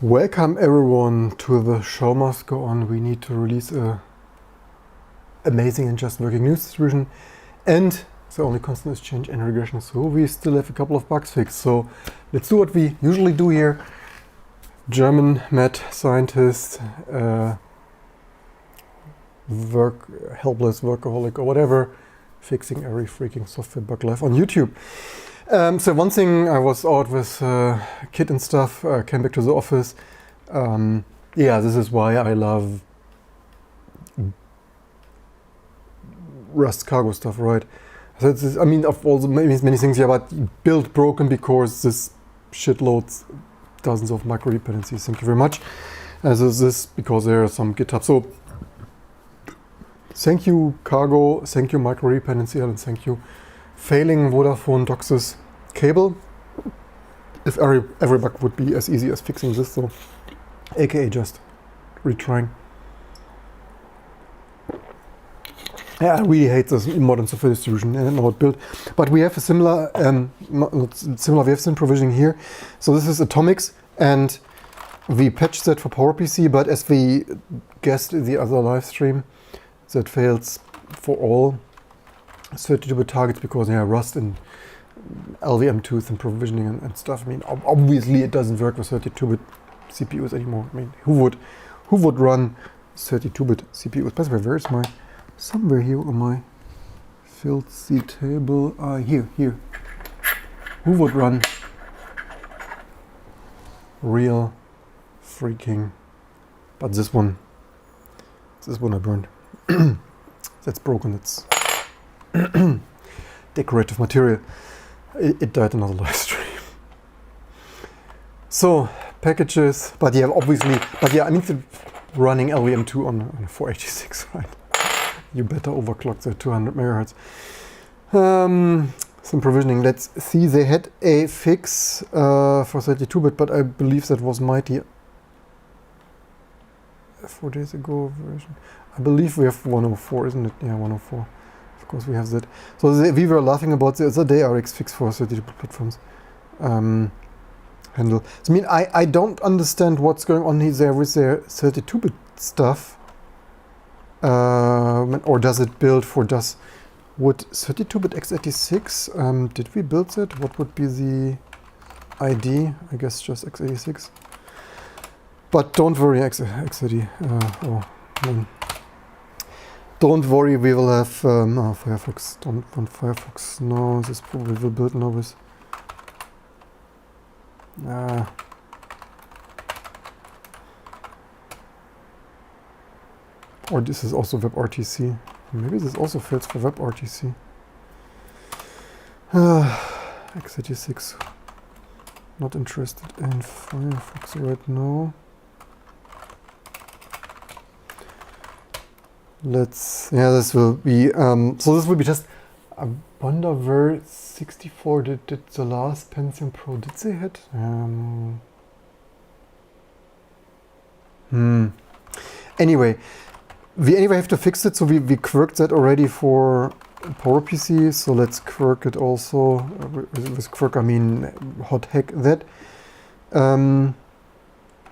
Welcome everyone to the show must go on. We need to release a amazing and just working news distribution, and the only constant is change and regression, so we still have a couple of bugs fixed. So let's do what we usually do here. German mad scientist, helpless workaholic or whatever, fixing every freaking software bug live on YouTube. So one thing, I was out with kid and stuff, came back to the office. Yeah, this is why I love Rust cargo stuff, right? So it's, I mean, of all the many things, yeah, but build broken because this shit loads dozens of micro dependencies. Thank you very much. As is this because there are some GitHub. So thank you cargo, thank you micro dependency, and thank you failing Vodafone DOCSIS cable. If every bug would be as easy as fixing this, so aka just retrying. Yeah, I really hate this modern software distribution and not build. But we have a similar, not similar, we have some provisioning here. So this is Atomics, and we patched that for PowerPC, but as we guessed in the other live stream, that fails for all 32-bit targets because, yeah, Rust and LVM2s and provisioning and stuff. I mean, obviously it doesn't work with 32-bit CPUs anymore. I mean, who would run 32-bit CPUs? By the way, where is my, somewhere here on my filthy table, here. Who would run real freaking, but this one I burned. That's broken, it's decorative material. It died in another live stream. So packages, but yeah, obviously, but yeah, I need to running LVM2 on a 486, right? You better overclock the 200 megahertz. Some provisioning. Let's see. They had a fix for 32-bit, but I believe that was mighty 4 days ago version. I believe we have 104, isn't it? Yeah, 104. Of course we have that. So we were laughing about the other day RX fix for 32-bit platforms handle. So I mean, I don't understand what's going on there with their 32-bit stuff. Or does it build for would 32-bit x86? Did we build that? What would be the ID? I guess just x86. But don't worry, x80. Don't worry, we will have Firefox. Don't want Firefox. No, this probably will build now with. Or this is also WebRTC. Maybe this also fails for WebRTC. x86. Not interested in Firefox right now. This will be, so this will be just, I wonder where 64 did the last Pentium Pro, did they hit? Anyway, we have to fix it, so we quirked that already for PowerPC, so let's quirk it also, with quirk I mean hot hack that.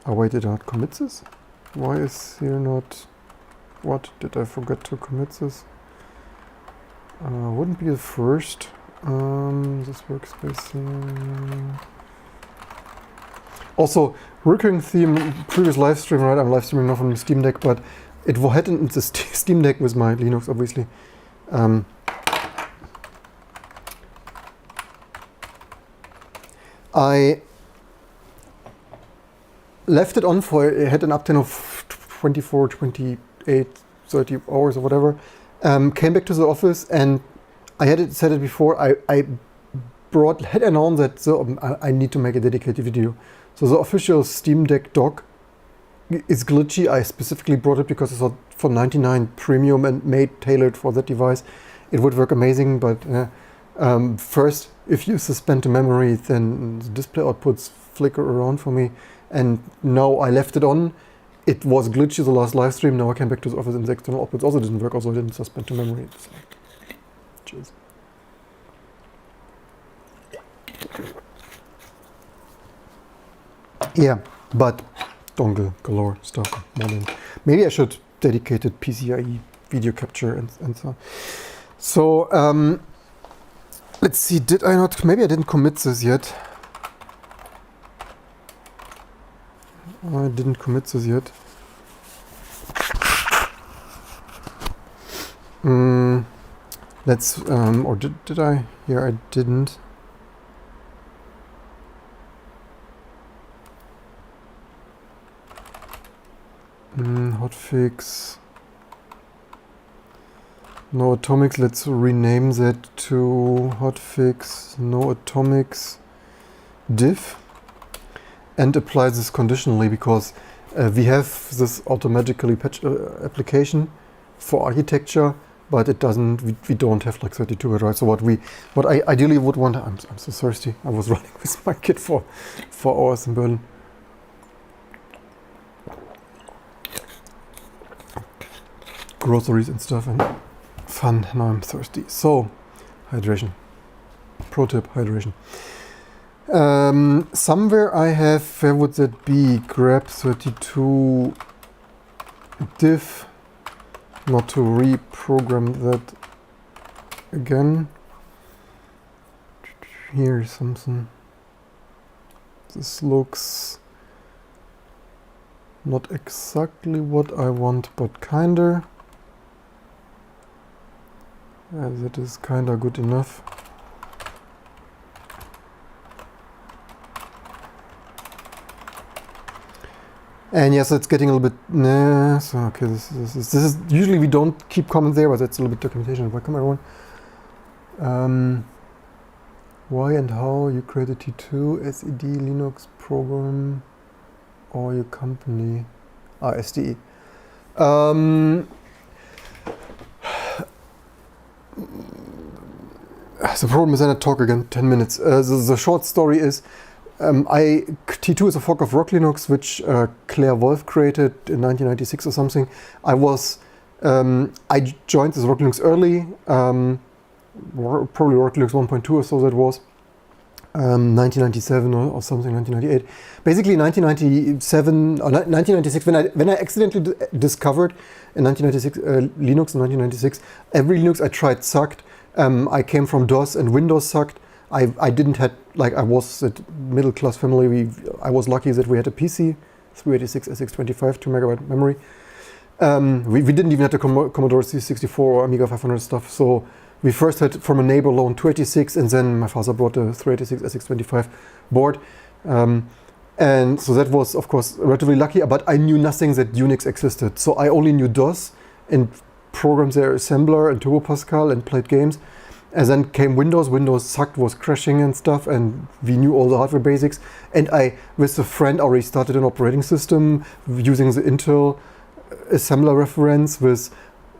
Wait, did I not commit this? Why is here not... What? Did I forget to commit this? Wouldn't be the first. This workspace here. Also, recurring theme, previous live stream, right? I'm live streaming now from the Steam Deck, but it had in the Steam Deck with my Linux, obviously. I left it on for, it had an uptime of 24, 28, 30 hours or whatever. Came back to the office and I had said it before, I had announced that I need to make a dedicated video. So the official Steam Deck dock is glitchy. I specifically brought it because it's for 99 premium and made tailored for that device. It would work amazing, but first, if you suspend the memory, then the display outputs flicker around for me. And now I left it on. It was glitchy the last live stream. Now I came back to the office and the external outputs also didn't work. Also, I didn't suspend the memory. So, cheers. Yeah, but dongle galore stuff. Maybe I should dedicated PCIe video capture and so on. So let's see, did I not, maybe I didn't commit this yet. I didn't commit this yet. Let's, or did I? Yeah, I didn't. Hotfix. No atomics, let's rename that to hotfix no atomics diff and apply this conditionally, because we have this automatically patch application for architecture, but it doesn't, we don't have like 32-bit, right? So what I ideally would want, I'm so thirsty. I was running with my kid for 4 hours in Berlin. Groceries and stuff and fun. Now I'm thirsty. So, hydration. Pro tip, hydration. Somewhere I have, where would that be? Grab 32 diff. Not to reprogram that again. Here's something. This looks not exactly what I want, but kinda. That is kinda good enough. And yes, it's getting a little bit. Nah, so okay, this is usually we don't keep comments there, but that's a little bit documentation. Welcome everyone. Why and how you create a T2 SED Linux program or your company? SDE. The problem is, then I talk again 10 minutes. The short story is, T2 is a fork of Rock Linux, which Claire Wolf created in 1996 or something. I joined this Rock Linux early, probably Rock Linux 1.2 or so that was, 1997 or something, 1998. Basically 1997 or 1996, when I accidentally discovered in 1996 Linux in 1996, every Linux I tried sucked. I came from DOS and Windows sucked. I didn't have, like, I was a middle class family. I was lucky that we had a PC, 386 SX25, 2 megabyte memory. We didn't even have the Commodore C64 or Amiga 500 stuff. So we first had from a neighbor loan 286, and then my father brought the 386 SX25 board. And so that was, of course, relatively lucky, but I knew nothing that Unix existed. So I only knew DOS and programmed their assembler and Turbo Pascal and played games. And then came Windows. Windows sucked, was crashing and stuff, and we knew all the hardware basics. And I, with a friend, already started an operating system using the Intel assembler reference with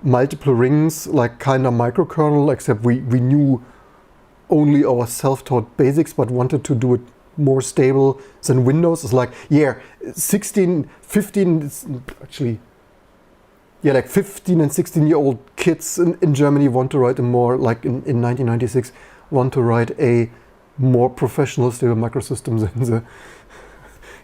multiple rings, like kind of microkernel, except we knew only our self-taught basics, but wanted to do it more stable than Windows. It's like, yeah, 15 and 16-year-old kids in Germany want to write a more, like in 1996, want to write a more professional stable microsystem than the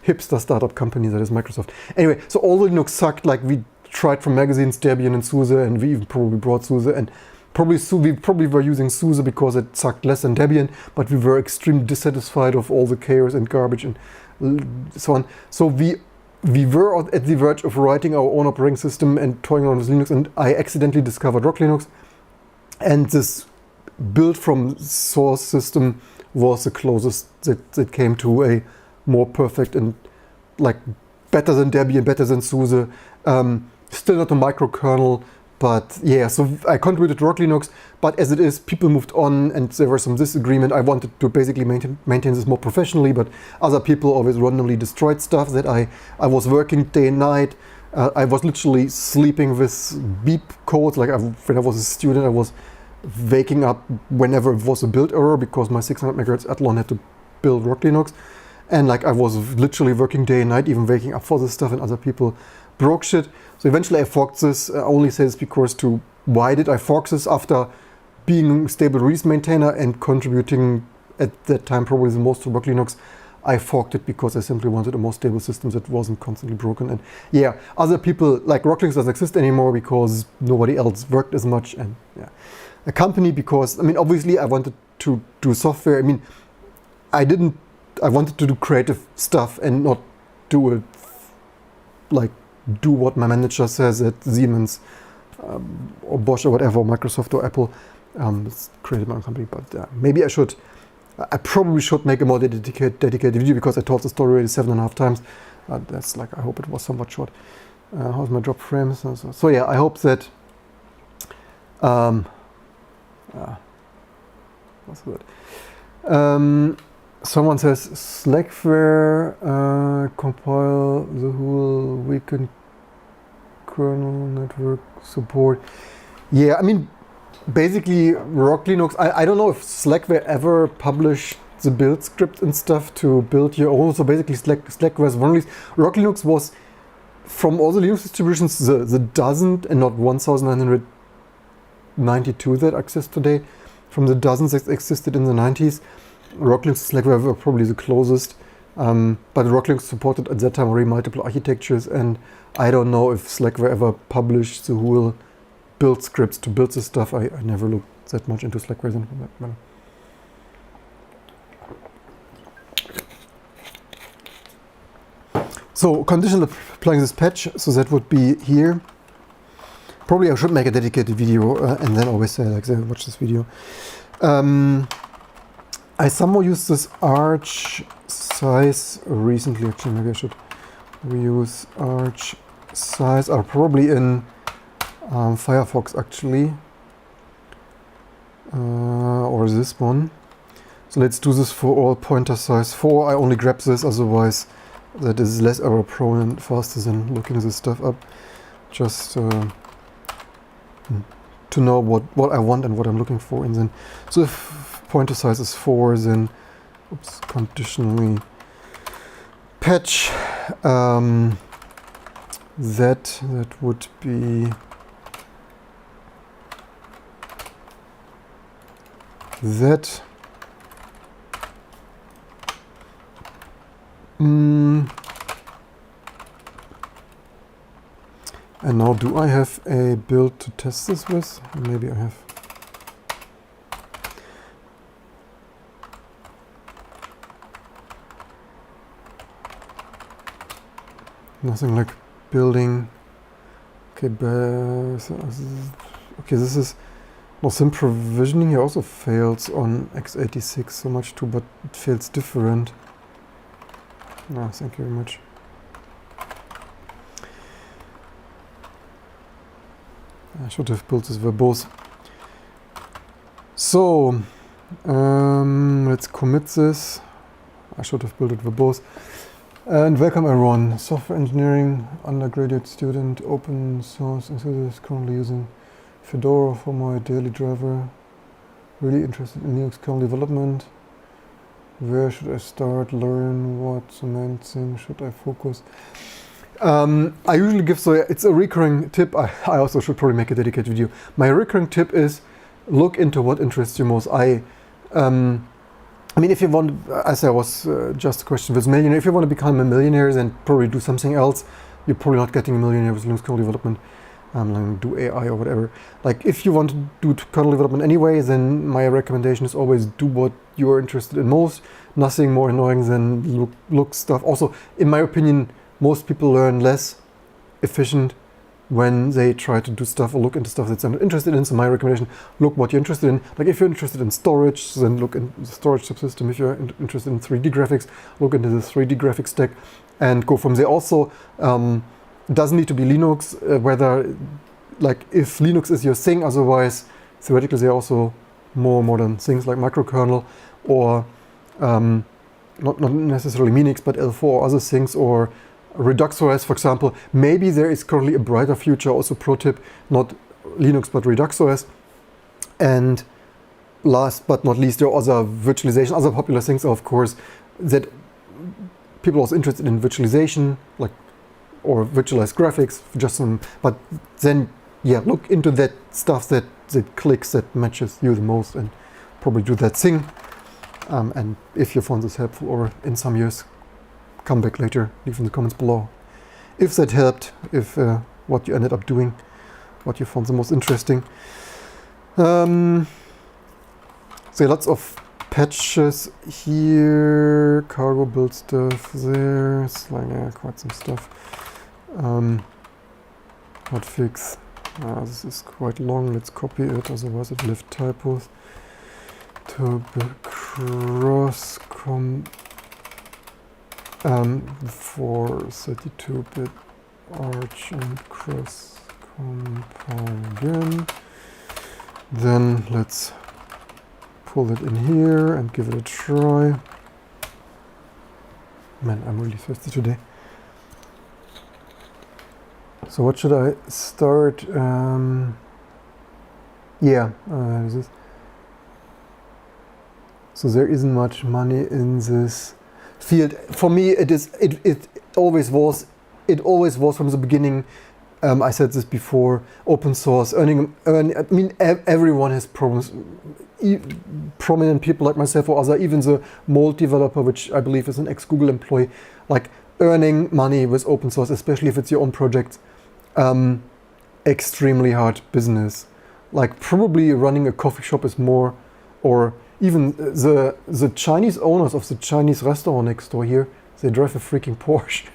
hipster startup company that is Microsoft. Anyway, so all the Linux sucked. Like, we tried from magazines, Debian and SUSE, and we even probably brought SUSE, and we probably were using SUSE because it sucked less than Debian, but we were extremely dissatisfied of all the chaos and garbage and so on. So we were at the verge of writing our own operating system and toying around with Linux, and I accidentally discovered Rock Linux, and this built from source system was the closest that came to a more perfect and like better than Debian, better than SUSE. Still not a microkernel, but yeah, so I contributed to Rock Linux, but as it is, people moved on and there was some disagreement. I wanted to basically maintain this more professionally, but other people always randomly destroyed stuff that I was working day and night. I was literally sleeping with beep codes. Like when I was a student, I was waking up whenever it was a build error because my 600 MHz Athlon had to build Rock Linux. And like I was literally working day and night, even waking up for this stuff, and other people broke shit. So eventually I forked this. I only say this because why did I fork this after being stable release maintainer and contributing at that time probably the most to Rock Linux? I forked it because I simply wanted a more stable system that wasn't constantly broken. And yeah, other people, like Rock Linux doesn't exist anymore because nobody else worked as much. And yeah, a company because, I mean, obviously I wanted to do software. I mean, I wanted to do creative stuff and not do it, like do what my manager says at Siemens or Bosch or whatever, or Microsoft or Apple. It's created my own company, but maybe I probably should make a more dedicated video because I told the story already 7.5 times. That's like, I hope it was somewhat short. How's my drop frame? So yeah, I hope that what's the word? Someone says Slackware compile the whole weekend kernel network support. Yeah, I mean, basically Rock Linux, I don't know if Slackware ever published the build script and stuff to build your own. So basically Slackware's one release. Rock Linux was, from all the Linux distributions, the dozen and not 1992 that exist today. From the dozens that existed in the 90s, Rock Linux and Slackware were probably the closest. But Rock Linux supported at that time already multiple architectures, and I don't know if Slackware ever published the whole build scripts to build this stuff. I never looked that much into Slackware from that matter. So conditional applying this patch, so that would be here. Probably I should make a dedicated video and then always say like, watch this video. I somehow used this arch size recently. Actually, maybe I should reuse arch size. Or probably in Firefox actually, or this one. So let's do this for all pointer size 4. I only grab this, otherwise that is less error prone and faster than looking this stuff up. Just to know what I want and what I'm looking for. And then, so if pointer size is 4, then oops, conditionally patch that would be that. And now, do I have a build to test this with? Maybe I have. Nothing like building. Okay, okay, this is no sim provisioning here also fails on x86 so much too, but it fails different. No, thank you very much. I should have built this verbose. So let's commit this. I should have built it verbose. And welcome everyone. Software engineering undergraduate student, open source enthusiast, currently using Fedora for my daily driver. Really interested in Linux kernel development. Where should I start? Learn what's the main thing? Should I focus? I usually give, so it's a recurring tip. I also should probably make a dedicated video. My recurring tip is look into what interests you most. I mean, if you want, as I was just a question with millionaire, if you want to become a millionaire, then probably do something else. You're probably not getting a millionaire with Linux kernel development. Like do AI or whatever. Like if you want to do kernel development anyway, then my recommendation is always do what you're interested in most. Nothing more annoying than look stuff. Also, in my opinion, most people learn less efficient when they try to do stuff or look into stuff that they're not interested in. So my recommendation, look what you're interested in. Like if you're interested in storage, then look in the storage subsystem. If you're interested in 3D graphics, look into the 3D graphics stack and go from there. Also, it doesn't need to be Linux, whether, like if Linux is your thing, otherwise theoretically there are also more modern things like microkernel or not necessarily Minix, but L4 or other things, or ReduxOS, for example. Maybe there is currently a brighter future, also pro tip, not Linux but ReduxOS. And last but not least, there are other virtualization, other popular things, of course, that people are also interested in virtualization, like, or virtualized graphics, just some, but then, yeah, look into that stuff that clicks, that matches you the most, and probably do that thing. And if you found this helpful or in some years, come back later, leave in the comments below. If that helped, if what you ended up doing, what you found the most interesting. So lots of patches here, cargo build stuff there, it's like quite some stuff. Hotfix, this is quite long, let's copy it, otherwise it left typos. For 32-bit arch and cross compile again. Then let's pull it in here and give it a try. Man, I'm really thirsty today. So what should I start? This is. So there isn't much money in this field. For me, it always was from the beginning. I said this before. Open source earning. I mean, everyone has problems. Prominent people like myself or other, even the Mold developer, which I believe is an ex-Google employee, like earning money with open source, especially if it's your own project, extremely hard business. Like probably running a coffee shop is more, or even the Chinese owners of the Chinese restaurant next door here, they drive a freaking Porsche.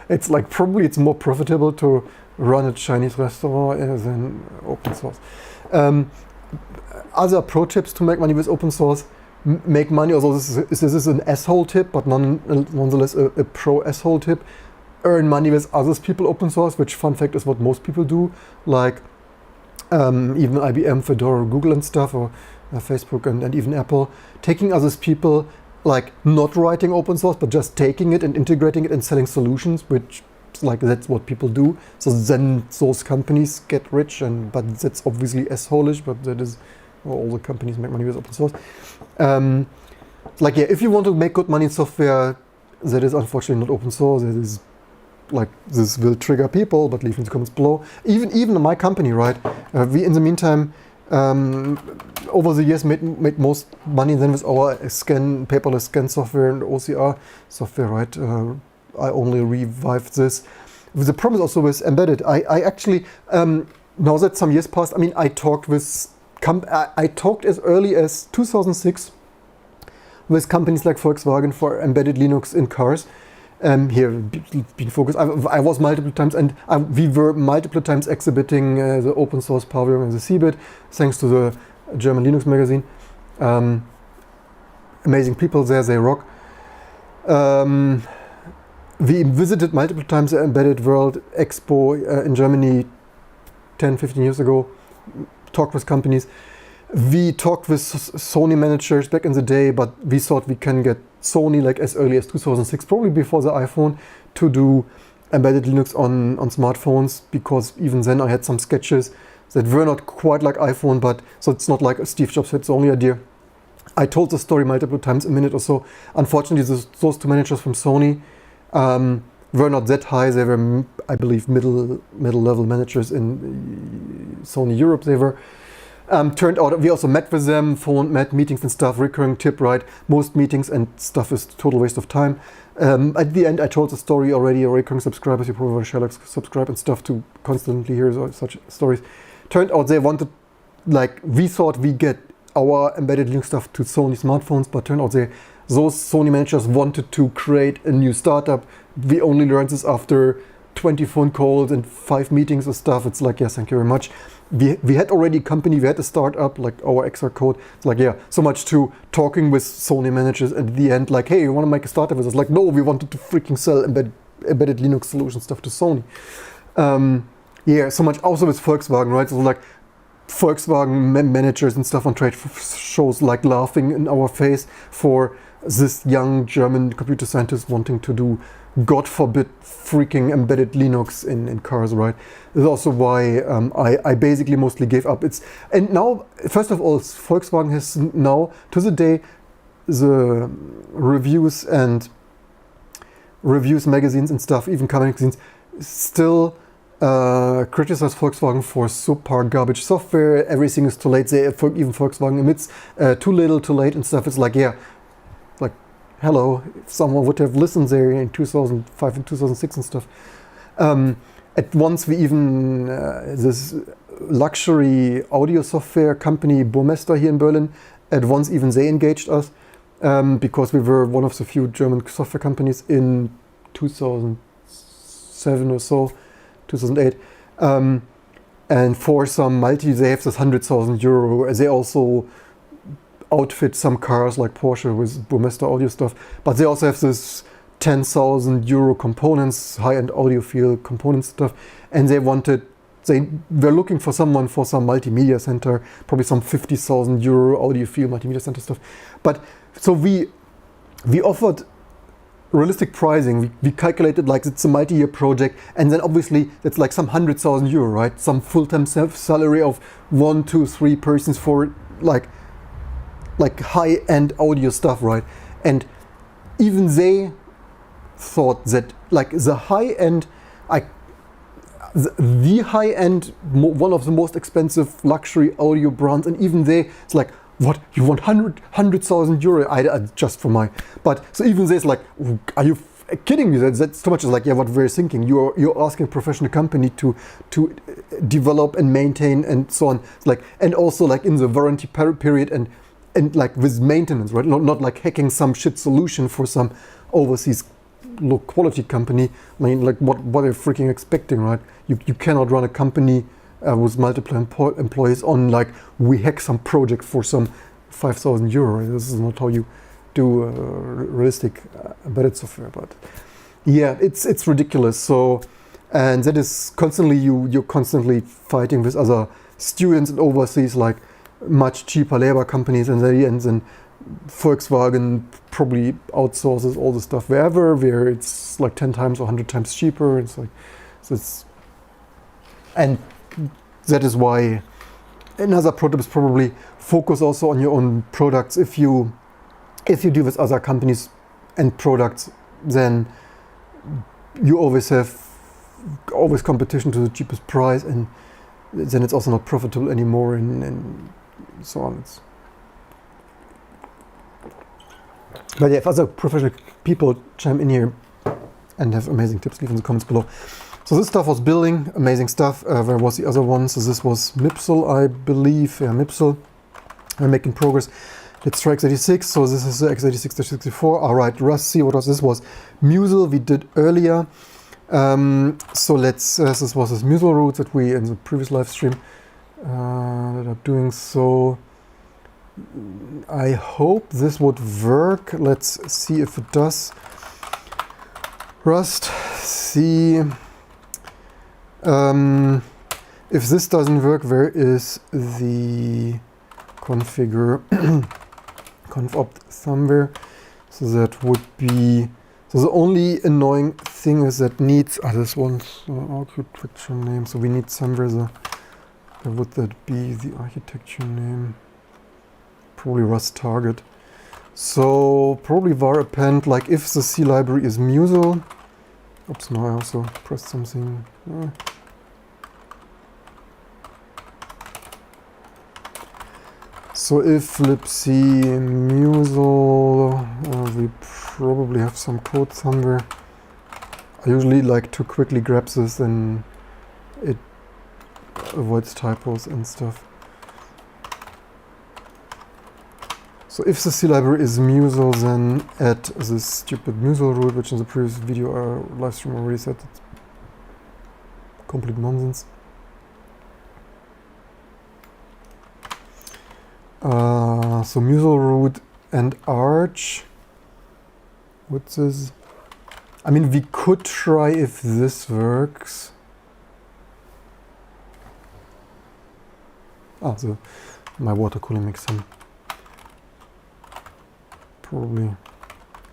It's like probably it's more profitable to run a Chinese restaurant than open source. Other pro tips to make money with open source: make money. Although this is an asshole tip, but nonetheless a pro asshole tip. Earn money with others people open source, which fun fact is what most people do. Like even IBM, Fedora, Google and stuff, or Facebook and even Apple, taking others people, like not writing open source, but just taking it and integrating it and selling solutions, which like that's what people do. So then those companies get rich, but that's obviously asshole-ish, but that is all the companies make money with open source. If you want to make good money in software, that is unfortunately not open source. It is like this will trigger people, but leave in the comments below. Even in my company, right? We in the meantime over the years made most money then with our paperless scan software and OCR software, right? I only revived this. The problem is also with embedded. I actually now that some years passed, I mean, I talked as early as 2006 with companies like Volkswagen for embedded Linux in cars. Here being focused. I was multiple times, and we were multiple times exhibiting the open source pavilion in the CeBIT, thanks to the German Linux magazine. Amazing people there, they rock. We visited multiple times the Embedded World Expo in Germany 10-15 years ago, talked with companies. We talked with Sony managers back in the day, but we thought we can get Sony like as early as 2006, probably before the iPhone, to do embedded Linux on smartphones, because even then I had some sketches that were not quite like iPhone, but so it's not like Steve Jobs had the only idea. I told the story multiple times, a minute or so. Unfortunately, those two managers from Sony were not that high. They were, I believe, middle level managers in Sony Europe. They were. Turned out we also met with them, met meetings and stuff, recurring tip, right? Most meetings and stuff is total waste of time. At the end, I told the story already, recurring subscribers, you probably want to share, like, subscribe and stuff to constantly hear such stories. Turned out they wanted, like, we thought we get our embedded Linux stuff to Sony smartphones, but turned out those Sony managers wanted to create a new startup. We only learned this after 20 phone calls and 5 meetings and stuff. It's like, yes, thank you very much. We had already a company, we had a startup, like our XR code. It's like, yeah, so much to talking with Sony managers, and at the end, like, hey, you want to make a startup with us? Like, no, we wanted to freaking sell embedded Linux solution stuff to Sony. Yeah, so much also with Volkswagen, right? So like Volkswagen managers and stuff on trade shows like laughing in our face for this young German computer scientist wanting to do, God forbid, freaking embedded Linux in cars, right? This is also why I basically mostly gave up. And now, first of all, Volkswagen has now, to the day, the reviews magazines and stuff, even car magazines, still criticize Volkswagen for subpar garbage software. Everything is too late. Even Volkswagen admits too little, too late and stuff. It's like, yeah, like, hello, if someone would have listened there in 2005 and 2006 and stuff. At once we even, this luxury audio software company, Burmester here in Berlin, at once even they engaged us because we were one of the few German software companies in 2007 or so, 2008. And for some they have this 100,000 euro. They also outfit some cars like Porsche with Burmester audio stuff, but they also have this 10,000 euro components, high-end audiophile components stuff, and they were looking for someone for some multimedia center, probably some 50,000 euro audiophile multimedia center stuff. But so we offered realistic pricing. We calculated like it's a multi-year project, and then obviously it's like some 100,000 euro, right? Some full-time salary of 1, 2, 3 persons for like high-end audio stuff, right? And even they thought that like the high-end, the high-end, one of the most expensive luxury audio brands, and even it's like, what, you want 100,000 euro? I just for my, but so even it's like, are you kidding me? That's too much. It's like, yeah, what we're thinking. You're asking a professional company to develop and maintain and so on. It's like, and also like in the warranty period and like with maintenance, right? Not like hacking some shit solution for some overseas low quality company. I mean, like what are you freaking expecting, right? You cannot run a company with multiple employees on like we hack some project for some 5,000 euro. This is not how you do realistic embedded software. But yeah, it's ridiculous. So, and that is constantly you're constantly fighting with other students and overseas like much cheaper labor companies, and then Volkswagen probably outsources all the stuff where it's like 10 times or 100 times cheaper. It's like, so it's, and that is why another product is probably focus also on your own products. If you deal with other companies and products, then you always have competition to the cheapest price, and then it's also not profitable anymore, and so on. But yeah, if other professional people chime in here and have amazing tips, leave in the comments below. So this stuff was building, amazing stuff. Where was the other one? So this was Mipsel, I believe. Yeah, Mipsel. We're making progress. Let's try x86. So this is the x86-64. All right, Rust, see what was this? Was Musel we did earlier. So let's, this was this Musel root that we in the previous live stream that are doing. So I hope this would work. Let's see if it does. Rust, see. If this doesn't work, where is the configure confopt somewhere? So that would be, so the only annoying thing is that needs, this one's architecture name, so we need somewhere where would that be, the architecture name? Probably Rust target. So probably var append, like if the C library is Musel. Oops, no, I also pressed something. So if libc musel, we probably have some code somewhere. I usually like to quickly grab this, and it avoids typos and stuff. So if the C library is Musel, then add this stupid Musel root, which in the previous video or live stream already said it's complete nonsense. So Musel root and arch. What's this? I mean, we could try if this works. So my water cooling makes some. Probably.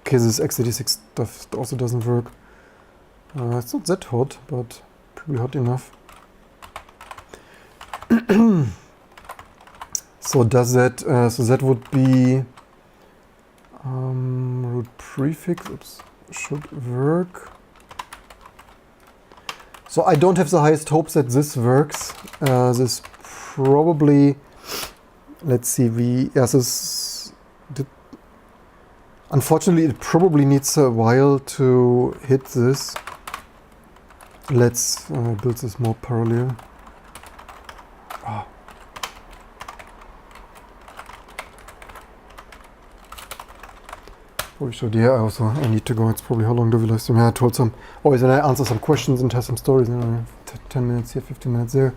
Okay, this x86 stuff also doesn't work. It's not that hot, but probably hot enough. So does that? So that would be root prefix. Oops, should work. So I don't have the highest hopes that this works. This probably. Let's see. This Unfortunately, it probably needs a while to hit this. Let's build this more parallel. Oh. Probably should, yeah, I need to go. It's probably how long do we live stream? Yeah, I told some, always when I answer some questions and tell some stories, 10 minutes here, 15 minutes there.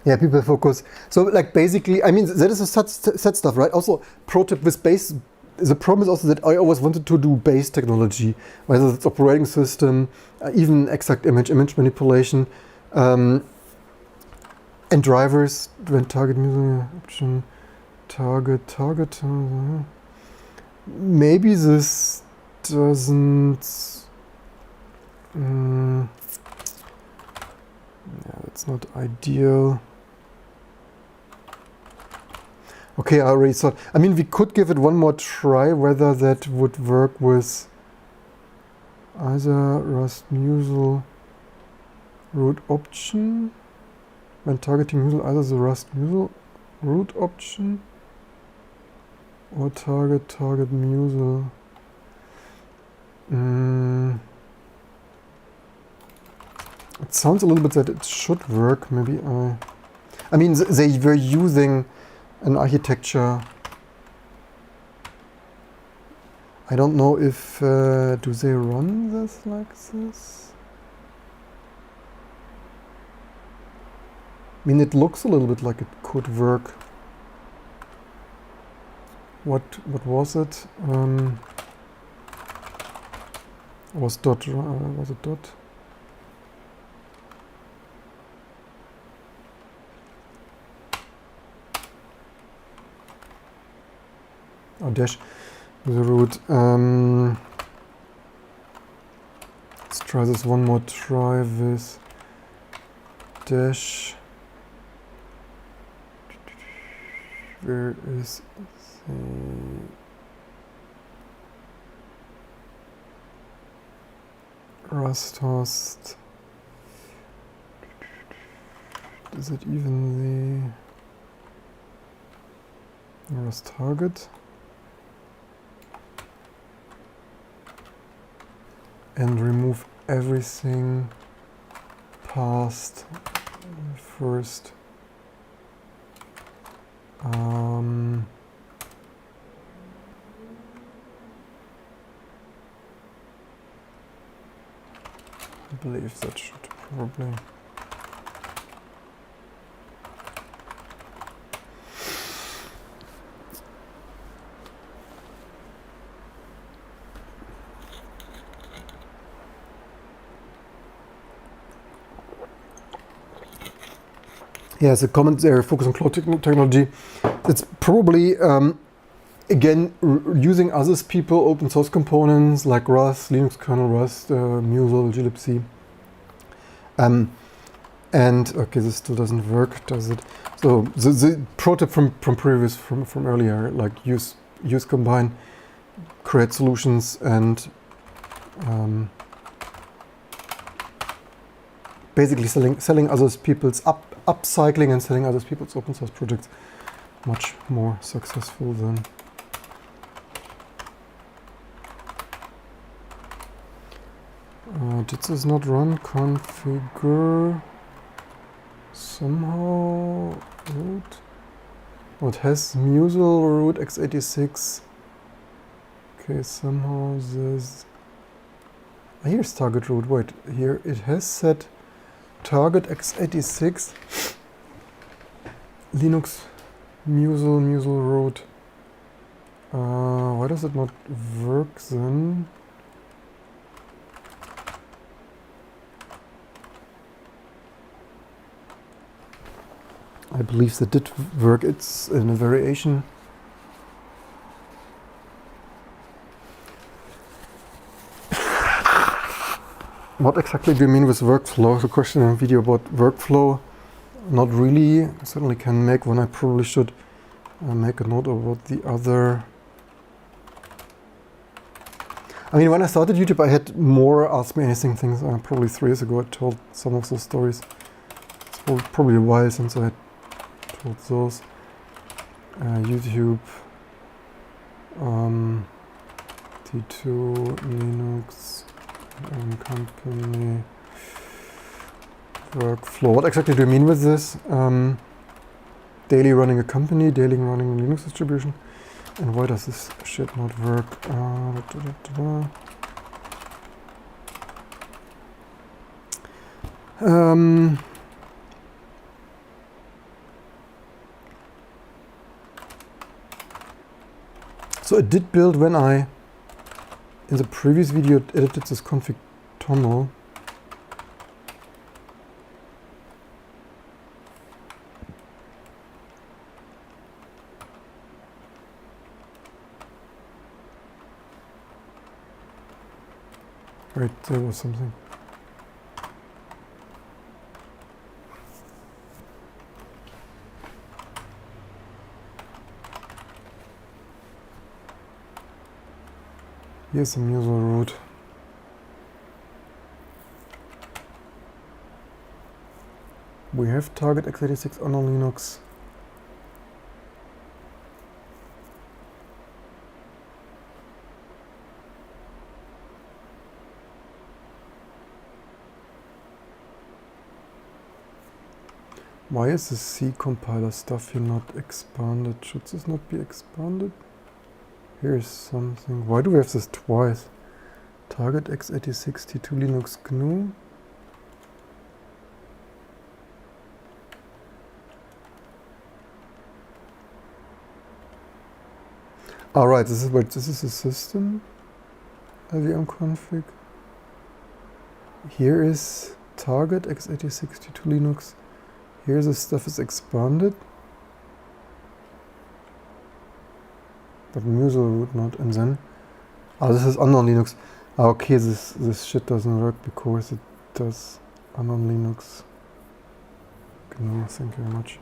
Yeah, people focus. So like basically, I mean, that is a set stuff, right? Also, pro tip with base, the problem is also that I always wanted to do base technology, whether it's operating system, even exact image manipulation, and drivers, when target music option, target. Maybe this doesn't. Yeah, that's not ideal. Okay, I already thought. I mean, we could give it one more try, whether that would work with either Rust Musel root option. When targeting Musel, either the Rust Musel root option or target Musel. It sounds a little bit that it should work. Maybe I mean, they were using an architecture. I don't know if do they run this like this? I mean, it looks a little bit like it could work. What was it? Was it dot? Oh, dash with the root. Let's try this one more try with dash. Where is the Rust host? Is it even the Rust target? And remove everything past first. I believe that should probably. Yeah, the comment there, focus on cloud technology. It's probably, again, using others people, open source components like Rust, Linux kernel Rust, Musel, glibc. And, okay, this still doesn't work, does it? So, the pro tip from earlier, like use combine, create solutions, and basically selling others people's upcycling and selling other people's open source projects much more successful than did this not run configure somehow root? Oh, it has Musel root x86. Okay, somehow this here's target root. Wait, here it has set target x86 Linux Musel root. Why does it not work then? I believe that did work. It's in a variation. What exactly do you mean with workflow? The question in the video about workflow, not really. I certainly can make one. I probably should make a note about the other. I mean, when I started YouTube, I had more Ask Me Anything things. Probably 3 years ago, I told some of those stories. It's probably a while since I told those. YouTube, T2, Linux, company, workflow. What exactly do you mean with this? Daily running a company, daily running a Linux distribution. And why does this shit not work? So it did build when I, in the previous video, edited this config toml. Right, there was something. Here's the user root. We have target x86 on Linux. Why is the C compiler stuff here not expanded? Should this not be expanded? Here's something. Why do we have this twice? Target x86 T2 Linux GNU. Alright, this is what this is a system. LVM config. Here is target x86 T2 Linux. Here the stuff is expanded. But user root not, and then this is unknown Linux. Okay, this shit doesn't work because it does unknown Linux. No, thank you very much.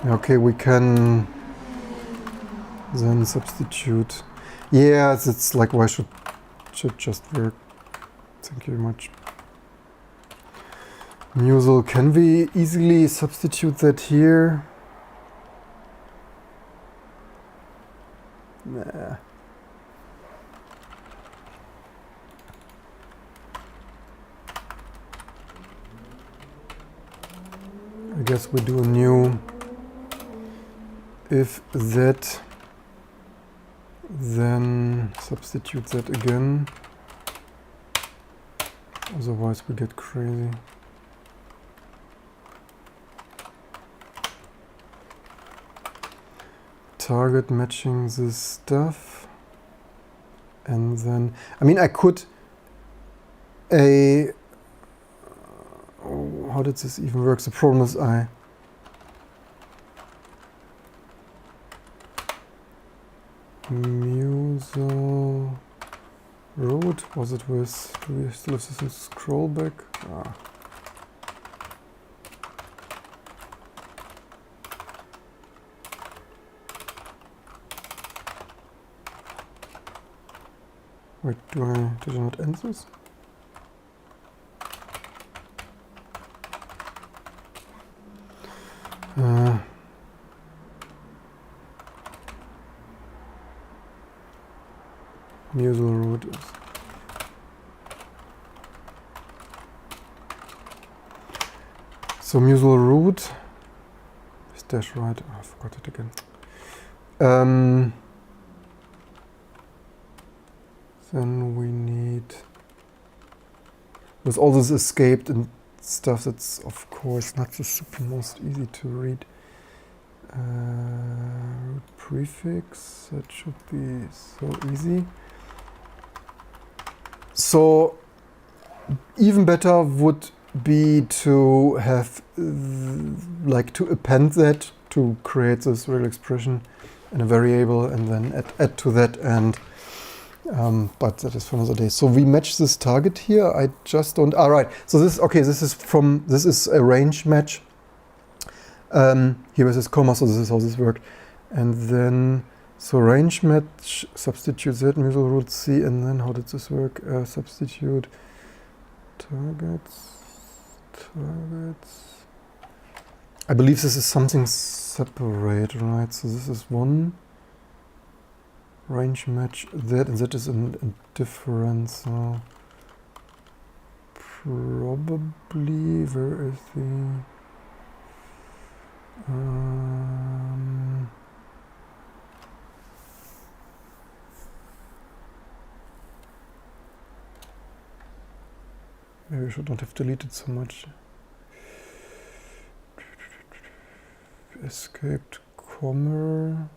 Okay, we can then substitute. Yeah, it's like why should just work. Thank you very much. Musel, can we easily substitute that here? Nah. I guess we do a new if that, then substitute that again. Otherwise we get crazy. Target matching this stuff, and then I mean I could how did this even work? The problem is Musel root, was it with, do we still have this scroll back? Wait, did I not end this? Musel root is so Musel root is dash right. Oh, I forgot it again. Then we need, with all this escaped and stuff, that's of course not the super most easy to read. Root prefix, that should be so easy. So even better would be to have like to append that to create this real expression in a variable and then add to that, and but that is for another day. So we match this target here. I just don't. All right. So this This is a range match. Here is this comma. So this is how this worked. And then so range match, substitute that Musel root C, and then how did this work? Substitute targets. I believe this is something separate, right? So this is one range match that, and that is a difference. So probably where is the maybe I should not have deleted so much. Escaped comma.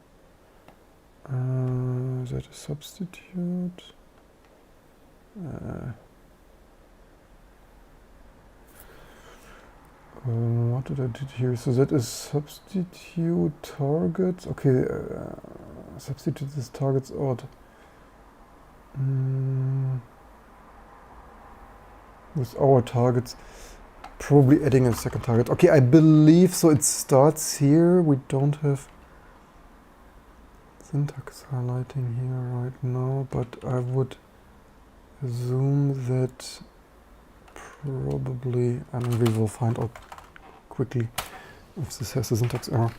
Is that a substitute? What did I do here? So that is substitute targets. Okay, substitute this targets odd. With our targets, probably adding a second target. Okay, I believe so. It starts here. We don't have syntax highlighting here right now, but I would assume that probably, and we will find out quickly if this has a syntax error.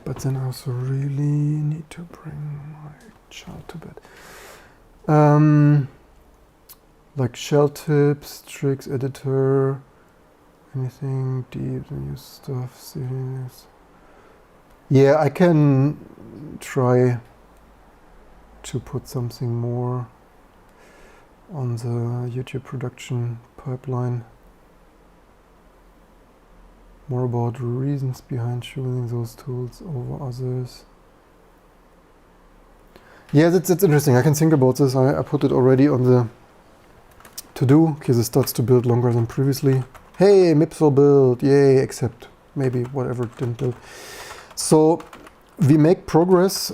But then I also really need to bring my child to bed. Like shell tips, tricks editor, anything deep, new stuff, series. Yeah, I can try to put something more on the YouTube production pipeline. More about reasons behind choosing those tools over others. Yeah, that's interesting. I can think about this. I put it already on the to-do. Okay, this starts to build longer than previously. Hey, MIPS will build, yay, except maybe whatever didn't build. So we make progress.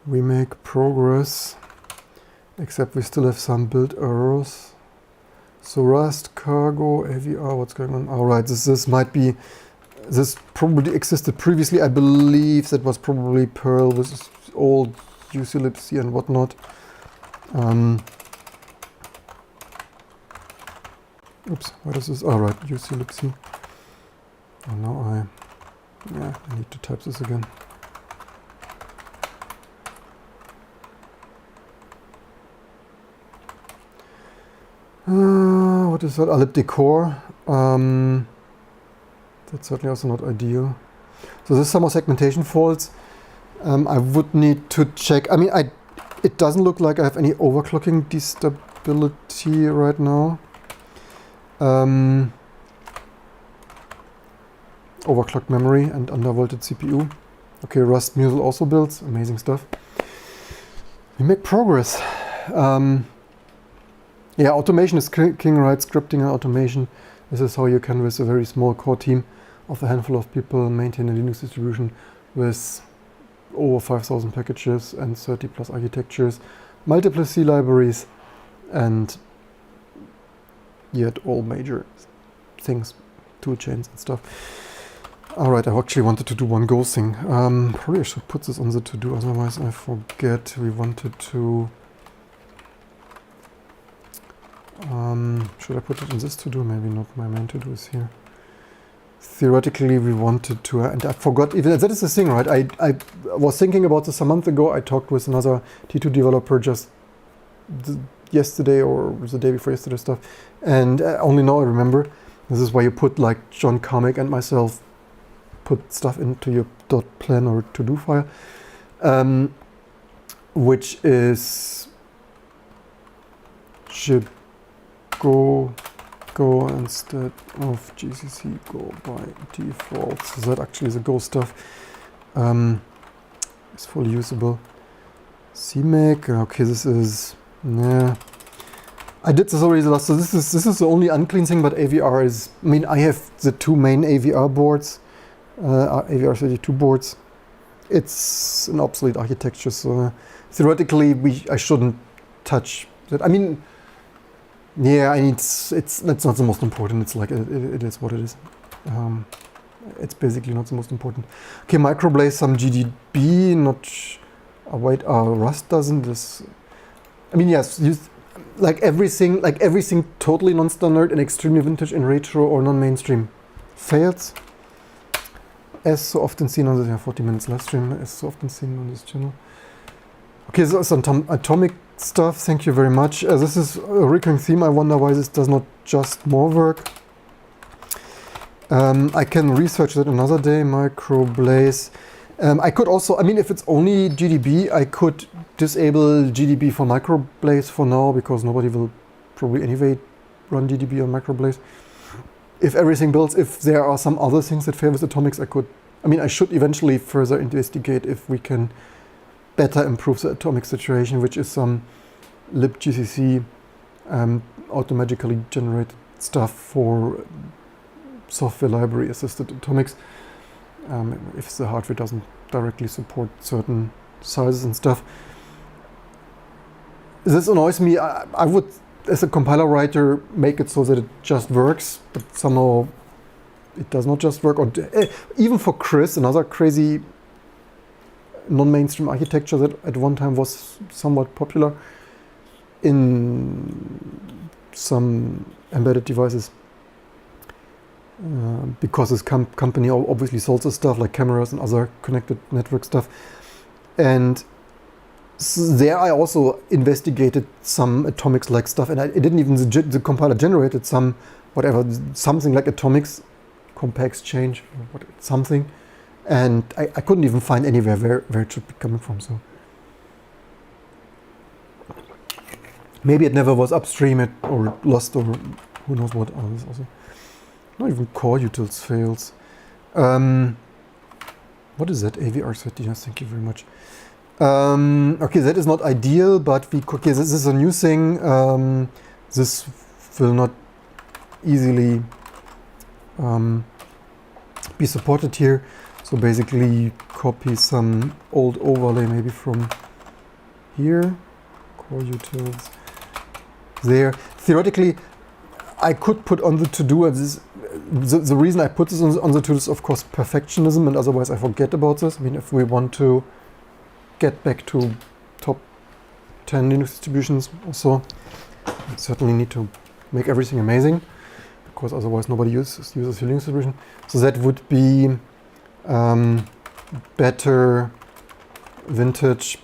We make progress, except we still have some build errors. So Rust, Cargo, AVR, what's going on? All right, this might be, this probably existed previously. I believe that was probably Perl with old UClipC and whatnot. Oops, what is this? All right, UClipC. Oh, now I need to type this again. What is that? Elliptic core. That's certainly also not ideal. So there's some more segmentation faults. I would need to check. I mean, it doesn't look like I have any overclocking destability right now. Overclocked memory and undervolted CPU. Okay, Rust Musel also builds. Amazing stuff. We make progress. Yeah, automation is king, right? Scripting and automation. This is how you can, with a very small core team of a handful of people, maintain a Linux distribution with over 5,000 packages and 30 plus architectures, multiple C libraries, and yet all major things, tool chains and stuff. All right, I actually wanted to do one Go thing. Probably I should put this on the to-do, otherwise I forget. We wanted to... should I put it in this to-do? Maybe not. My main to-do is here. Theoretically, we wanted to, and I forgot, even that is the thing, right? I was thinking about this a month ago. I talked with another T2 developer just yesterday or the day before yesterday stuff, and only now I remember. This is why you put, like, John Carmack and myself put stuff into your .plan or to-do file, which is should go instead of GCC go by default. So that actually is a Go stuff. It's fully usable. CMake, okay, this is, nah. I did this already last, so this is the only unclean thing, but AVR is, I mean, I have the two main AVR boards, AVR 32 boards. It's an obsolete architecture, so theoretically I shouldn't touch that. I mean, yeah, I mean, that's not the most important. It's like, it is what it is. It's basically not the most important. Okay, microblaze some GDB, not wait, Rust doesn't. This, I mean, yes, like everything totally non-standard and extremely vintage and retro or non-mainstream fails. As so often seen on this 40 minutes live stream, as so often seen on this channel. Okay, so some atomic stuff. Thank you very much. This is a recurring theme. I wonder why this does not just more work. I can research that another day. Microblaze. I could also, I mean, if it's only GDB, I could disable GDB for Microblaze for now, because nobody will probably anyway run GDB on Microblaze. If everything builds, if there are some other things that fail with atomics, I should eventually further investigate if we can better improve the atomic situation, which is some libgcc automatically generated stuff for software library assisted atomics. If the hardware doesn't directly support certain sizes and stuff. This annoys me. I would, as a compiler writer, make it so that it just works, but somehow it does not just work. Or even for Chris, another crazy non-mainstream architecture that at one time was somewhat popular in some embedded devices. Because this company obviously sells this stuff like cameras and other connected network stuff. And there I also investigated some atomics-like stuff, and it didn't even, the compiler generated some, whatever, something like atomics, compa exchange, something. And I couldn't even find anywhere where it should be coming from. So maybe it never was upstream or lost, or who knows what else also. Not even core utils fails. What is that? AVR30, yes, thank you very much. Okay, that is not ideal, but okay, this is a new thing. This will not easily be supported here. So basically copy some old overlay maybe from here, core utils, there. Theoretically, I could put on the to-do, and this, the reason I put this on the to-do is of course perfectionism, and otherwise I forget about this. I mean, if we want to get back to top 10 Linux distributions also, we certainly need to make everything amazing, because otherwise nobody uses your Linux distribution. So that would be better vintage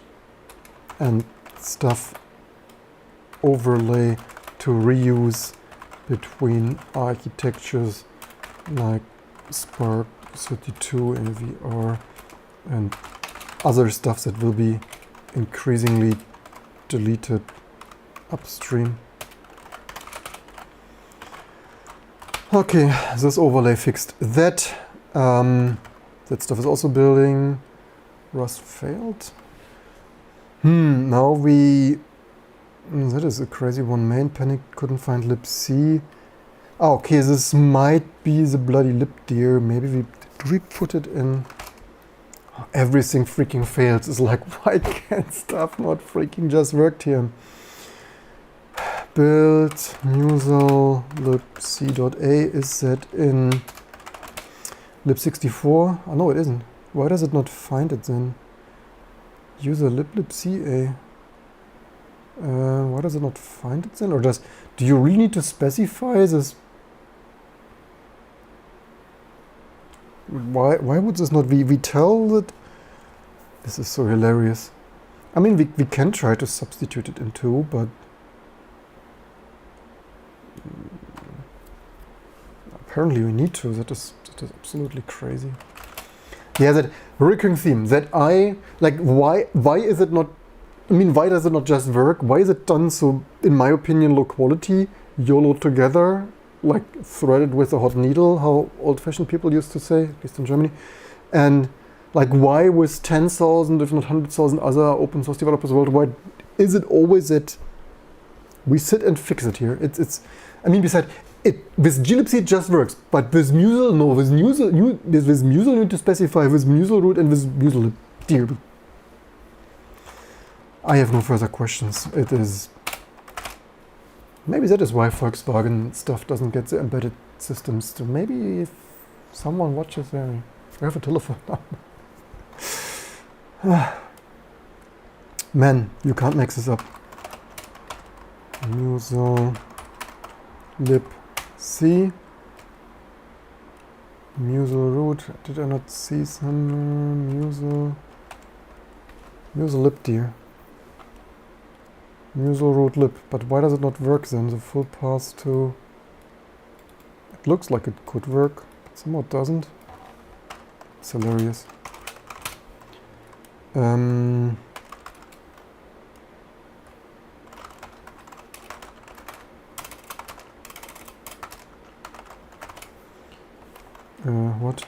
and stuff overlay to reuse between architectures like Spark 32 and VR and other stuff that will be increasingly deleted upstream. Okay, this overlay fixed that. That stuff is also building. Rust failed. Now that is a crazy one. Main panic, couldn't find libc. Oh, okay, this might be the bloody libdir. Maybe we put it in. Everything freaking fails. It's like, why can't stuff not freaking just work here? Build musl libc.a. Is that in lib64? Oh no, it isn't. Why does it not find it then? User libc.a. Why does it not find it then? Or do you really need to specify this? Why would this not be? We tell that. This is so hilarious. I mean, we can try to substitute it into, but apparently we need to. That is absolutely crazy. Yeah, that recurring theme that I like. Why is it not? I mean, why does it not just work? Why is it done so, in my opinion, low quality, YOLO together, like threaded with a hot needle, how old-fashioned people used to say, at least in Germany. And like, why with 10,000, if not 100,000 other open source developers worldwide, is it always that we sit and fix it here? I mean, besides, with glibc it just works, but with musl, no, with musl you need to specify with musl root and with musl dear. I have no further questions. It is, maybe that is why Volkswagen stuff doesn't get the embedded systems to. Maybe if someone watches there, we have a telephone number. Man, you can't make this up. Muso lib c. Muso root. Did I not see some muso lib dear? Muso root lib. But why does it not work then? The full path to. It looks like it could work, but somehow it doesn't. It's hilarious. What?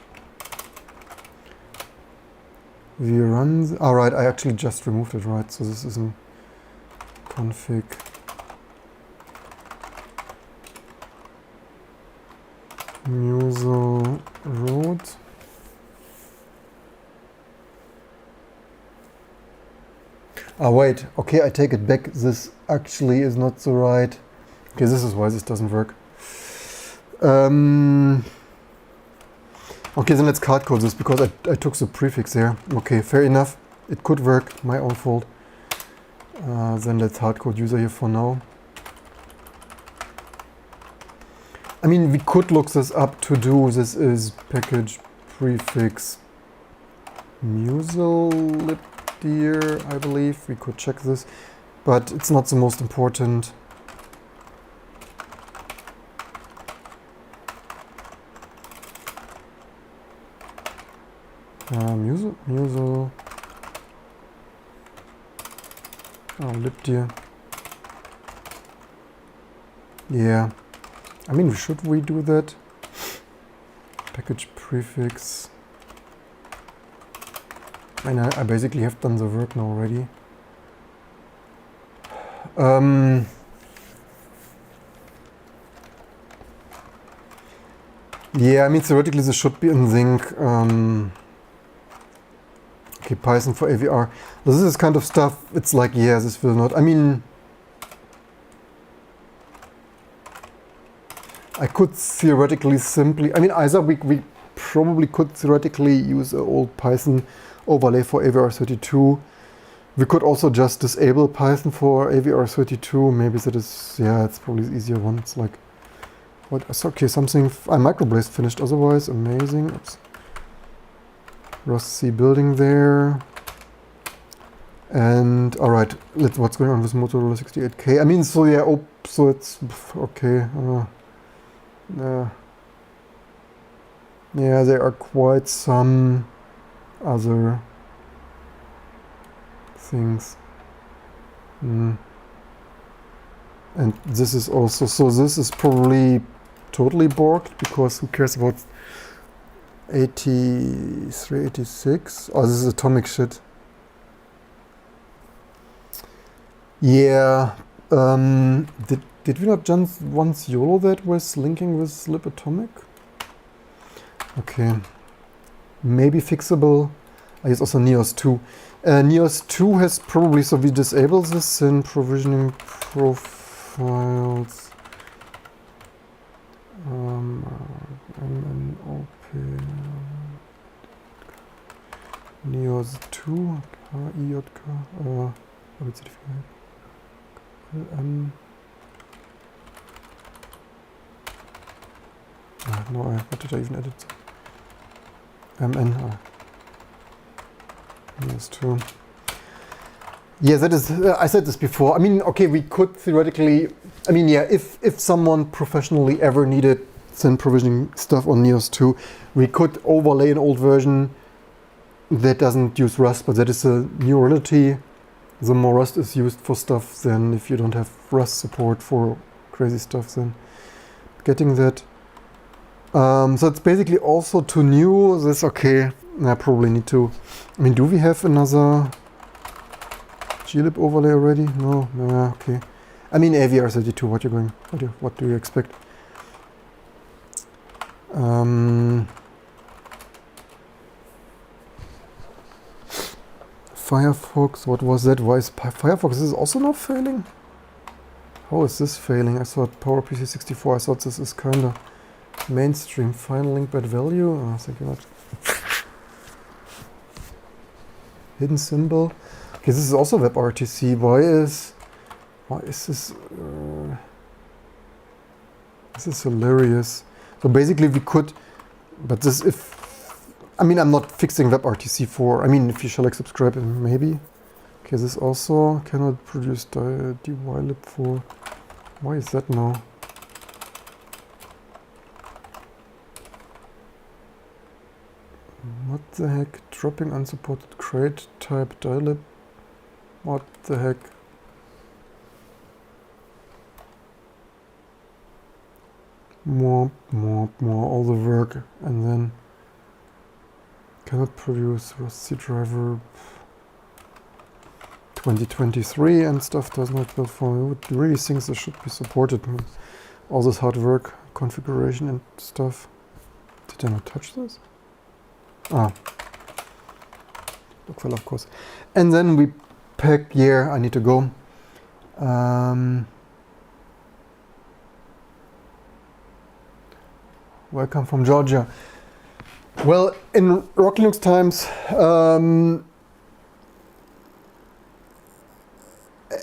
We run. Alright, I actually just removed it, right? So this is a config. Muso root. Ah, wait. Okay, I take it back. This actually is not the right. Okay, this is why this doesn't work. Okay, then let's hard code this because I took the prefix there. Okay, fair enough. It could work. My own fault. Then let's hard code user here for now. I mean, we could look this up to do. This is package prefix musolib dear, I believe. We could check this, but it's not the most important. Muso. Oh, libdir. Yeah. I mean, should we do that? Package prefix. I mean, I basically have done the work now already. Yeah, I mean, theoretically this should be in Zinc. Okay, Python for AVR. This is kind of stuff, it's like, yeah, this will not. I mean, I could theoretically simply, I mean, either we probably could theoretically use an old Python overlay for AVR32. We could also just disable Python for AVR32. Maybe that is, yeah, it's probably the easier one. It's like, what? Okay, something, I microblazed finished otherwise. Amazing. Oops. Rust C building there. And all right, what's going on with Motorola 68K? I mean, so yeah, so it's okay. Yeah, there are quite some other things. And this is also, so this is probably totally borked because who cares about 83, 86? Oh, this is atomic shit. Yeah. Did we not just once YOLO that was linking with libatomic? Okay. Maybe fixable. I use also Neos 2. Neos 2 has probably, so we disable this in provisioning profiles. Neos 2, IJK, no, what did I even edit? MN. Neos 2. Yeah, that is, I said this before. I mean, okay, we could theoretically, I mean, yeah, if someone professionally ever needed thin provisioning stuff on Neos 2, we could overlay an old version that doesn't use Rust, but that is a new reality. The more Rust is used for stuff, then if you don't have Rust support for crazy stuff, then getting that. So it's basically also too new. This, okay, I probably need to, I mean, do we have another glib overlay already? No, okay. I mean, AVR32, what do you expect? Firefox, what was that? Why is Firefox is also not failing? How is this failing? I thought PowerPC 64, I thought this is kind of mainstream. Final link bad value? Oh, thank you much. Hidden symbol. Okay, this is also WebRTC. Why is this? This is hilarious. So basically, we could, but this I mean, I'm not fixing WebRTC 4. I mean, if you shall like subscribe, maybe. Okay, this also cannot produce dylib for. Why is that now? What the heck? Dropping unsupported crate type dylib. What the heck? More, all the work, and then cannot produce Rust driver 2023 and stuff does not build for me. Would really think this should be supported. All this hard work, configuration and stuff. Did I not touch this? Ah, look well, of course. And then we pack. Yeah, I need to go. Welcome from Georgia. Well, in Rock Linux times,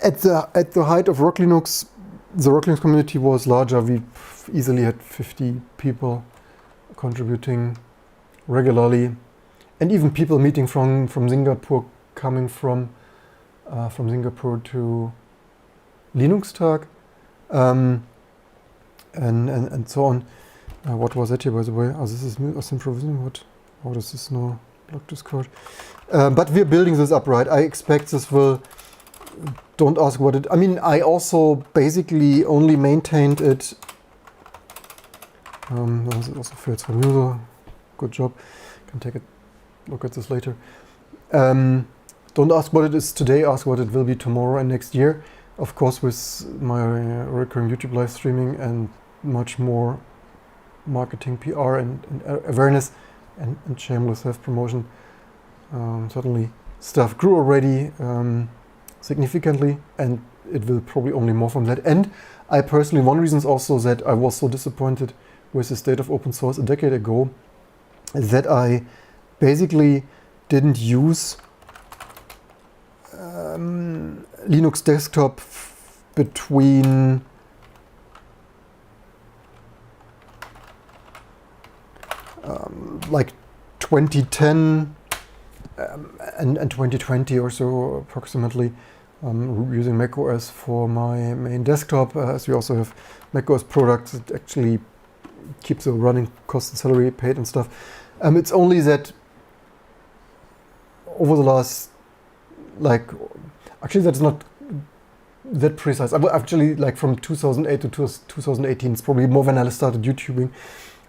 at the height of Rock Linux, the Rock Linux community was larger. We easily had 50 people contributing regularly, and even people meeting from Singapore, coming from Singapore to Linux-Tag, and so on. What was that here, by the way? Oh, this is improvising. What? How does this now block Discord? But we're building this up, right? I expect this will. Don't ask what it. I mean, I also basically only maintained it. This also fails for user. Good job. Can take a look at this later. Don't ask what it is today. Ask what it will be tomorrow and next year. Of course, with my recurring YouTube live streaming and much more marketing, PR, and awareness, and shameless self-promotion. Certainly, stuff grew already significantly, and it will probably only more from that. And I personally, one reason is also that I was so disappointed with the state of open source a decade ago, is that I basically didn't use Linux desktop between like 2010 and 2020 or so approximately, using macOS for my main desktop, as we also have macOS products that actually keep the running cost and salary paid and stuff. It's only that over the last, like, actually that's not that precise. Actually, like from 2008 to 2018, it's probably more when I started YouTubing.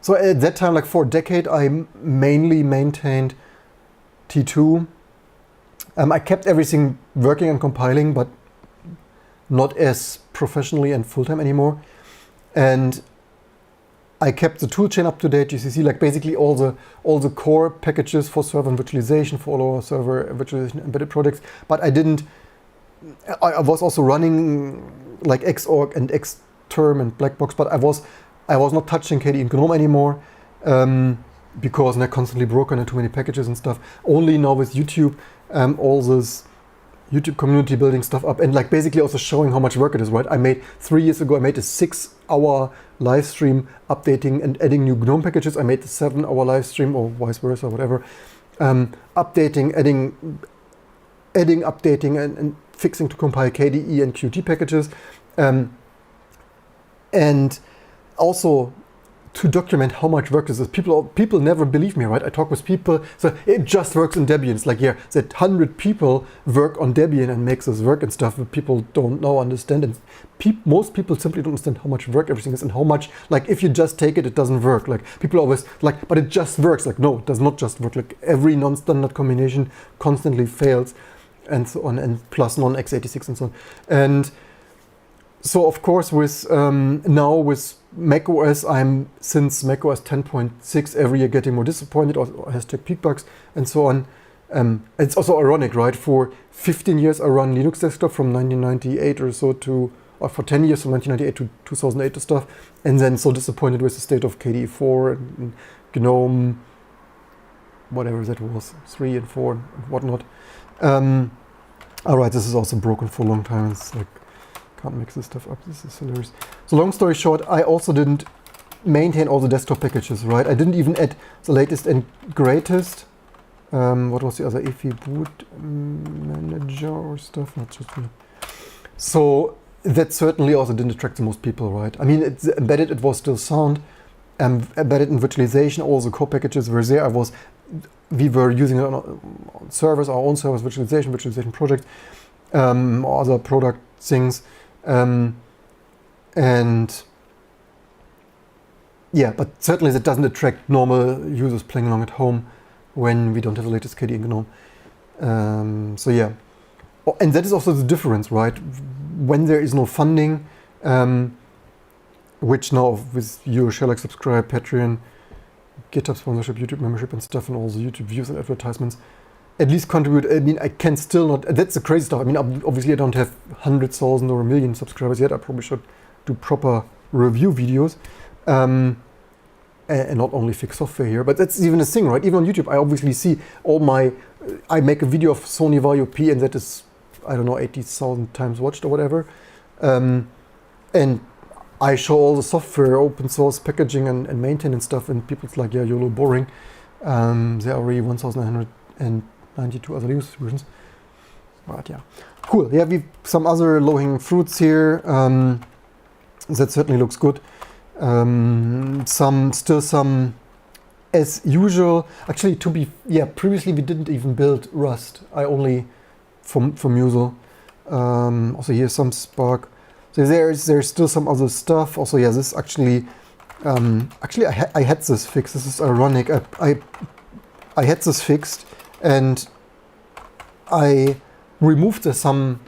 So at that time, like for a decade, I mainly maintained T2. I kept everything working and compiling, but not as professionally and full-time anymore. And I kept the toolchain up to date, GCC, like basically all the core packages for server and virtualization, for all our server virtualization embedded products. But I was also running like Xorg and Xterm and Blackbox, but I was not touching KDE and GNOME anymore because they're constantly broken and too many packages and stuff. Only now with YouTube, all this YouTube community building stuff up, and like basically also showing how much work it is, right? 3 years ago, I made a 6-hour live stream updating and adding new GNOME packages. I made a 7-hour live stream, or vice versa, whatever, updating, updating, and fixing to compile KDE and Qt packages. And also to document how much work this is. People never believe me, right? I talk with people, so it just works in Debian. It's like, yeah, that 100 people work on Debian and makes this work and stuff, but people don't know, understand. And most people simply don't understand how much work everything is and how much, like, if you just take it, it doesn't work. Like, people always, like, but it just works. Like, no, it does not just work. Like, every non-standard combination constantly fails, and so on, and plus non-x86 and so on. And so, of course, with now with macOS, since macOS 10.6 every year getting more disappointed, or has peak bugs and so on. It's also ironic, right? For 15 years I run Linux desktop from 1998 or so or for 10 years from 1998 to 2008 to stuff, and then so disappointed with the state of KDE 4 and GNOME, whatever that was, 3 and 4 and whatnot. All right, this is also broken for a long time. It's like, can't mix this stuff up. This is hilarious. So long story short, I also didn't maintain all the desktop packages, right? I didn't even add the latest and greatest. What was the other EFI boot manager or stuff? Not just me. So that certainly also didn't attract the most people, right? I mean, it's embedded, it was still sound. Embedded in virtualization, all the core packages were there. We were using it on servers, our own servers, virtualization project, other product things. And yeah, but certainly that doesn't attract normal users playing along at home when we don't have the latest KDE in GNOME. So yeah, and that is also the difference, right? When there is no funding, which now with your share, like, subscribe, Patreon, GitHub sponsorship, YouTube membership and stuff, and all the YouTube views and advertisements, at least contribute. I mean, I can still not, that's the crazy stuff. I mean, obviously I don't have 100,000 or 1,000,000 subscribers yet. I probably should do proper review videos. And not only fix software here, but that's even a thing, right? Even on YouTube, I obviously see I make a video of Sony Vario P and that is, I don't know, 80,000 times watched or whatever. And I show all the software, open source packaging and maintenance stuff, and people's like, yeah, you're a little boring. There are already 1,992 other Linux distributions. But yeah, cool. Yeah, we've some other low-hanging fruits here. That certainly looks good. Still some, as usual. Actually, previously we didn't even build Rust. I only from Musel. Also here's some Spark. So there's still some other stuff. Also, yeah, this actually I had this fixed. This is ironic. I had this fixed and I removed the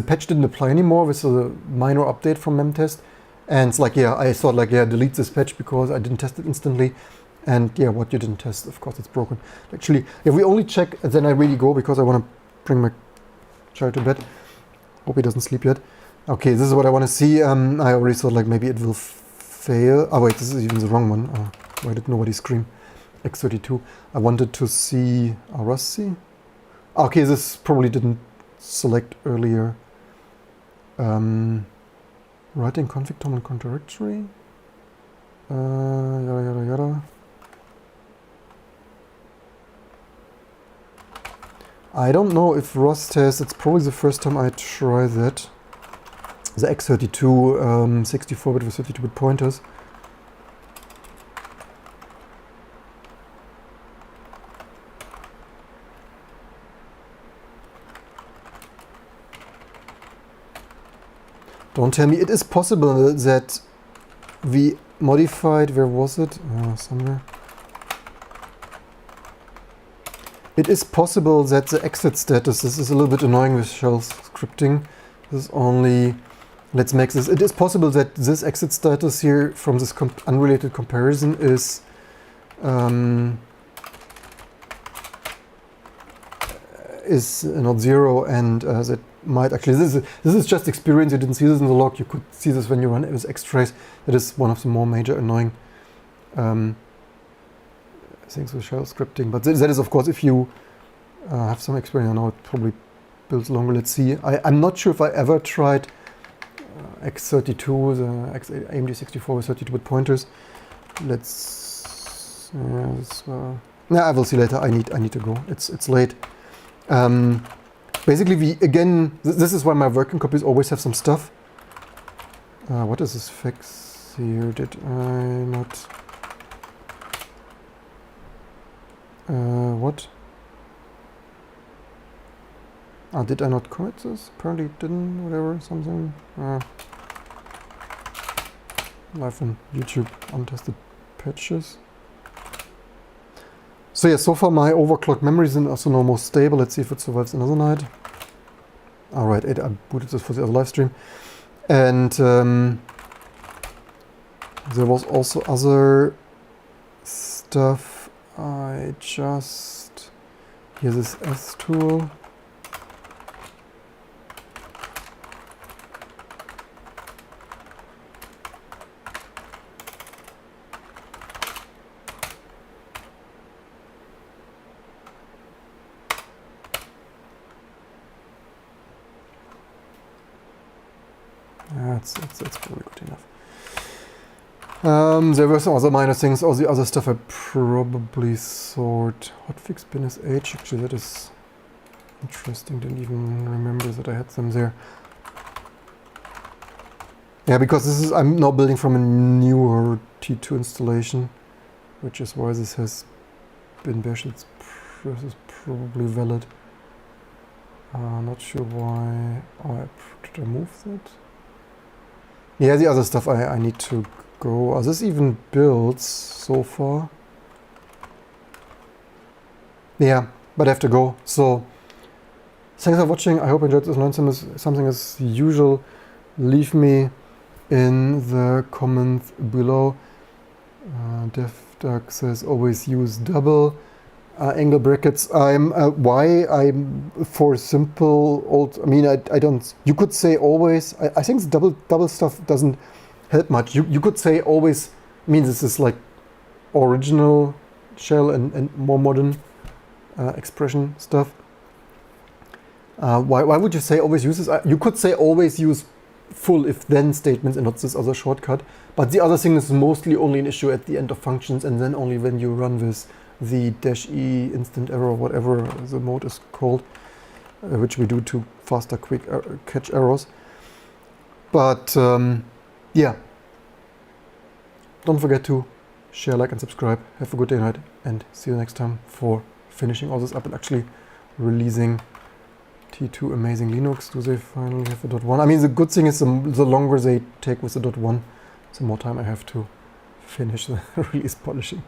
patch didn't apply anymore with a minor update from memtest. And it's like, yeah, I thought like, yeah, delete this patch because I didn't test it instantly. And yeah, what you didn't test, of course, it's broken. Actually, if we only check, then I really go because I want to bring my child to bed. Hope he doesn't sleep yet. Okay, this is what I want to see. I already thought like maybe it will fail. Oh wait, this is even the wrong one. Why did nobody scream? X32. I wanted to see Rust. Okay, this probably didn't select earlier. Writing config tom and contradictory. Yada yada yada. I don't know if Rust has, it's probably the first time I try that. The X32 64-bit with 32-bit pointers. Don't tell me. It is possible that we modified, where was it? Somewhere. It is possible that the exit status, this is a little bit annoying with shell scripting. This is only, let's make this, it is possible that this exit status here from this unrelated comparison is not zero, and that might actually, this is just experience. You didn't see this in the log. You could see this when you run it with Xtrace. That is one of the more major annoying things with shell scripting. But that is, of course, if you have some experience. I know it probably builds longer. Let's see. I'm not sure if I ever tried X32, the AMD 64 with 32-bit pointers. Let's. I will see later. I need to go. It's late. Basically, this is why my working copies always have some stuff. What is this fix here? Did I not? What? Did I not commit this? Apparently didn't, whatever, something. Live on YouTube, untested patches. So yeah, so far my overclocked memories are also no more stable. Let's see if it survives another night. Alright, I booted this for the other live stream. And there was also other stuff. Here's this S tool. That's probably good enough. There were some other minor things. All the other stuff I probably thought. Hotfix bin is H. Actually, that is interesting. Didn't even remember that I had them there. Yeah, because this is, I'm now building from a newer T2 installation, which is why this has been bashed. This is probably valid. Not sure why. Oh, did I move that? Yeah, the other stuff I need to go. Are this even builds so far? Yeah, but I have to go. So, thanks for watching. I hope you enjoyed this. Learned something as usual. Leave me in the comments below. DevDuck says always use double angle brackets. I'm for simple old. I mean, I don't. You could say always. I think double stuff doesn't help much. You could say always. I mean, this is like original shell and more modern expression stuff. Why would you say always use this? You could say always use full if-then statements and not this other shortcut. But the other thing is mostly only an issue at the end of functions, and then only when you run with the -e instant error, whatever the mode is called, which we do to faster, quick catch errors. But yeah, don't forget to share, like, and subscribe. Have a good day and night, and see you next time for finishing all this up and actually releasing T2 Amazing Linux. Do they finally have a .1? I mean, the good thing is the longer they take with the .1, the more time I have to finish the release polishing.